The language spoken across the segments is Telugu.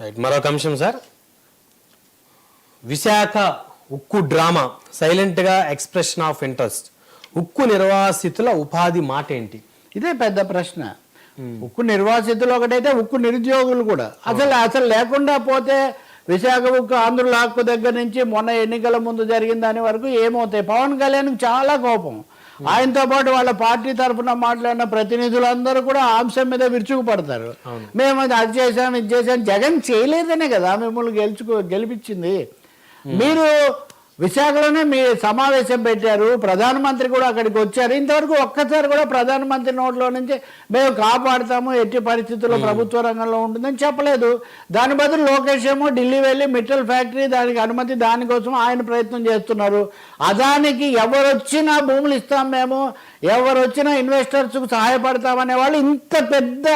రైట్, మరొక అంశం సార్. విశాఖ ఉక్కు డ్రామా సైలెంట్గా ఎక్స్ప్రెషన్ ఆఫ్ ఇంట్రెస్ట్. ఉక్కు నిర్వాసితుల ఉపాధి మాట ఏంటి? ఇదే పెద్ద ప్రశ్న. ఉక్కు నిర్వాసితులు ఒకటైతే ఉక్కు నిరుద్యోగులు కూడా అసలు లేకుండా పోతే విశాఖ ఉక్కు ఆంధ్రుల హక్కు దగ్గర నుంచి మొన్న ఎన్నికల ముందు జరిగిన దాని వరకు ఏమవుతాయి? పవన్ కళ్యాణ్కి చాలా కోపం. ఆయనతో పాటు వాళ్ళ పార్టీ తరఫున మాట్లాడిన ప్రతినిధులందరూ కూడా ఆ అంశం మీద విరుచుకుపడతారు. మేము అది చేసాం ఇది చేసాం. జగన్ చేయలేదనే కదా మిమ్మల్ని గెలిపించింది. మీరు విశాఖలోనే మీ సమావేశం పెట్టారు, ప్రధానమంత్రి కూడా అక్కడికి వచ్చారు. ఇంతవరకు ఒక్కసారి కూడా ప్రధానమంత్రి నోట్లో నుంచి మేము కాపాడుతాము, ఎట్టి పరిస్థితుల్లో ప్రభుత్వ రంగంలో ఉంటుందని చెప్పలేదు. దాని బదులు లోకేష్ ఏమో ఢిల్లీ వెళ్ళి మిట్టల్ ఫ్యాక్టరీ దానికి అనుమతి, దానికోసం ఆయన ప్రయత్నం చేస్తున్నారు. అదానికి ఎవరొచ్చినా భూములు ఇస్తాం, మేము ఎవరు వచ్చినా ఇన్వెస్టర్స్కు సహాయపడతామనే వాళ్ళు ఇంత పెద్ద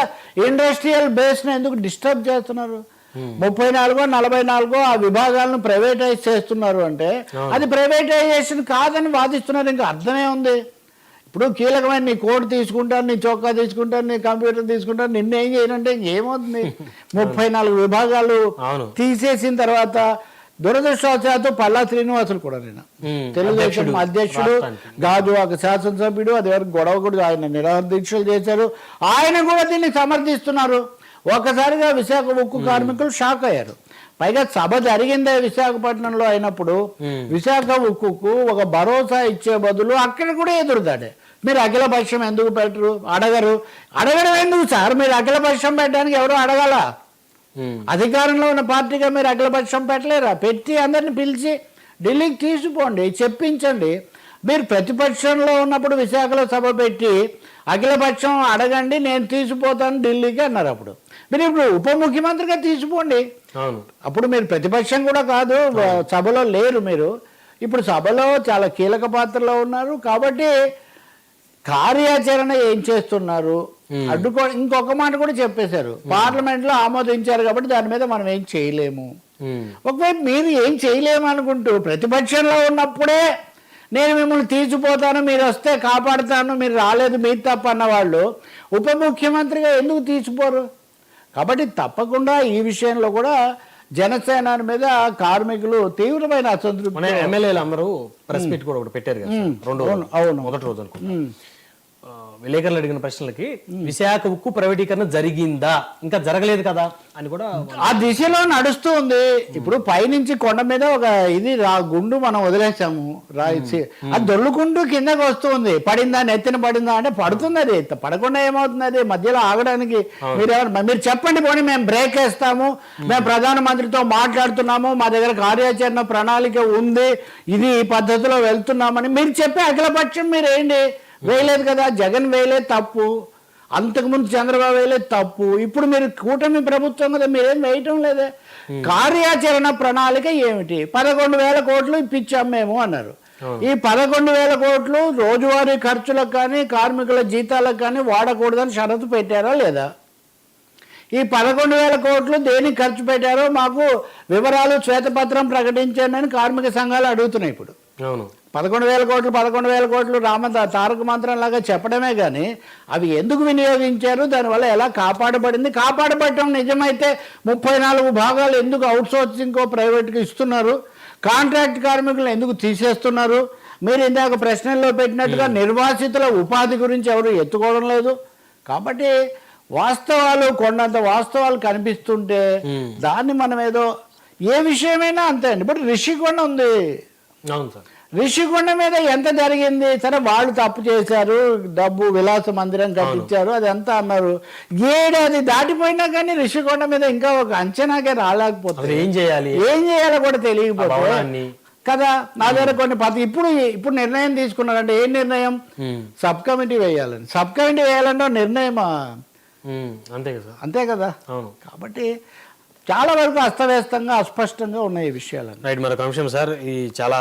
ఇండస్ట్రియల్ బేస్ని ఎందుకు డిస్టర్బ్ చేస్తున్నారు? 34 44 ఆ విభాగాలను ప్రైవేటైజ్ చేస్తున్నారు అంటే అది ప్రైవేటైజేషన్ కాదని వాదిస్తున్నారు. ఇంకా అర్థమే ఉంది. ఇప్పుడు కీలకమైన నీ కోడ్ తీసుకుంటాను, నీ చొక్కా తీసుకుంటాను, నీ కంప్యూటర్ తీసుకుంటాను, నిన్న ఏం చేయనంటే ఏమవుతుంది? 34 విభాగాలు తీసేసిన తర్వాత దురదృష్టవశాత్తు పల్లా శ్రీనివాసులు కూడా నేను తెలుగుదేశం అధ్యక్షుడు, గాజువాక శాసనసభ్యుడు, అది వరకు గొడవ కూడా ఆయన నిరాహార దీక్షలు చేశారు. ఆయన కూడా దీన్ని సమర్థిస్తున్నారు. ఒకసారిగా విశాఖ ఉక్కు కార్మికులు షాక్ అయ్యారు. పైగా సభ జరిగిందే విశాఖపట్నంలో అయినప్పుడు విశాఖ ఉక్కుకు ఒక భరోసా ఇచ్చే బదులు అక్కడ కూడా ఎదురుదాడే. మీరు అఖిలపక్షం ఎందుకు పెట్టరు? అడగడం ఎందుకు సార్? మీరు అఖిలపక్షం పెట్టడానికి ఎవరు అడగాల? అధికారంలో ఉన్న పార్టీగా మీరు అఖిలపక్షం పెట్టలేరా? పెట్టి అందరిని పిలిచి ఢిల్లీకి తీసుకుపోండి, చెప్పించండి. మీరు ప్రతిపక్షంలో ఉన్నప్పుడు విశాఖలో సభ పెట్టి అఖిలపక్షం అడగండి, నేను తీసుకుపోతాను ఢిల్లీకి అన్నారు. అప్పుడు మీరు ఇప్పుడు ఉప ముఖ్యమంత్రిగా తీసుకోండి. అప్పుడు మీరు ప్రతిపక్షం కూడా కాదు, సభలో లేరు. మీరు ఇప్పుడు సభలో చాలా కీలక పాత్రలో ఉన్నారు. కాబట్టి కార్యాచరణ ఏం చేస్తున్నారు? ఇంకొక మాట కూడా చెప్పేశారు, పార్లమెంట్ లో ఆమోదించారు కాబట్టి దాని మీద మనం ఏం చేయలేము. ఒకవైపు మీరు ఏం చేయలేము అనుకుంటూ ప్రతిపక్షంలో ఉన్నప్పుడే నేను మిమ్మల్ని తీసిపోతాను, మీరు వస్తే కాపాడుతాను, మీరు రాలేదు మీరు తప్ప అన్నవాళ్ళు ఉప ముఖ్యమంత్రిగా ఎందుకు తీసిపోరు? కాబట్టి తప్పకుండా ఈ విషయంలో కూడా జనసేన మీద కార్మికులు తీవ్రమైన అసంతృప్తి. ఎమ్మెల్యేలు అందరూ ప్రెస్ మీట్ కూడా ఒకటి పెట్టారు కదా, మొదటి రోజు అనుకుంటా. విలేకరులు అడిగిన ప్రశ్నలకి విశాఖ ఉక్కు ప్రైవేటీకరణ జరిగిందా, ఇంకా జరగలేదు కదా అని కూడా ఆ దిశలో నడుస్తూ ఉంది. ఇప్పుడు పైనుంచి కొండ మీద ఒక ఇది గుండు మనం వదిలేసాము, అది దొల్లుకుంటూ కిందకి వస్తుంది. పడిందా, నెత్తిన పడిందా అంటే పడుతుంది. అది పడకుండా ఏమవుతుంది? అది మధ్యలో ఆగడానికి మీరు చెప్పండి, పోనీ మేము బ్రేక్ వేస్తాము, మేము ప్రధానమంత్రితో మాట్లాడుతున్నాము, మా దగ్గర కార్యాచరణ ప్రణాళిక ఉంది, ఇది ఈ పద్ధతిలో వెళ్తున్నామని మీరు చెప్పే అఖిలపక్షం మీరు ఏంటి వేయలేదు కదా? జగన్ వేయలేదు, తప్పు. అంతకుముందు చంద్రబాబు వేయలేదు, తప్పు. ఇప్పుడు మీరు కూటమి ప్రభుత్వం కదా, మీరేం వేయటం లేదే. కార్యాచరణ ప్రణాళిక ఏమిటి? 11,000 కోట్లు ఇప్పించాం మేము అన్నారు. ఈ 11,000 కోట్లు రోజువారీ ఖర్చులకు కానీ కార్మికుల జీతాలకు కానీ వాడకూడదని షరతు పెట్టారా లేదా? ఈ 11,000 కోట్లు దేనికి ఖర్చు పెట్టారో మాకు వివరాలు శ్వేతపత్రం ప్రకటించండి అని కార్మిక సంఘాలు అడుగుతున్నాయి. ఇప్పుడు 11,000 కోట్లు తారక మంత్రం లాగా చెప్పడమే కానీ అవి ఎందుకు వినియోగించారు, దానివల్ల ఎలా కాపాడబడింది, కాపాడబడటం నిజమైతే 34 భాగాలు ఎందుకు అవుట్సోర్సింగ్కో ప్రైవేట్కి ఇస్తున్నారు, కాంట్రాక్ట్ కార్మికులను ఎందుకు తీసేస్తున్నారు? మీరు ఇందాక ప్రశ్నల్లో పెట్టినట్టుగా నిర్వాసితుల ఉపాధి గురించి ఎవరు ఎత్తుకోవడం లేదు. కాబట్టి వాస్తవాలు, కొండంత వాస్తవాలు కనిపిస్తుంటే దాన్ని మనం ఏదో ఏ విషయమైనా అంతే అండి. ఇప్పుడు రిషికొండ ఉంది, రిషికొండ మీద ఎంత జరిగింది? సరే, వాళ్ళు తప్పు చేశారు, డబ్బు విలాస మందిరం కట్టించారు, అది ఎంత అన్నారు. ఏడాది దాటిపోయినా కానీ రిషికొండ మీద ఇంకా ఒక అంచనాకే రాలేకపోతుంది. ఏం చేయాలో కూడా తెలియకపోతే కదా. నా దగ్గర కొన్ని ఇప్పుడు నిర్ణయం తీసుకున్నారంటే ఏం నిర్ణయం? సబ్ కమిటీ వేయాలని. సబ్ కమిటీ వేయాలంటే నిర్ణయమా? అంతే కదా. కాబట్టి చాలా వరకు అస్తవ్యస్తంగా, అస్పష్టంగా ఉన్నాయి ఈ విషయాలు. రైట్, మరొక అంశం సార్, ఈ చాలా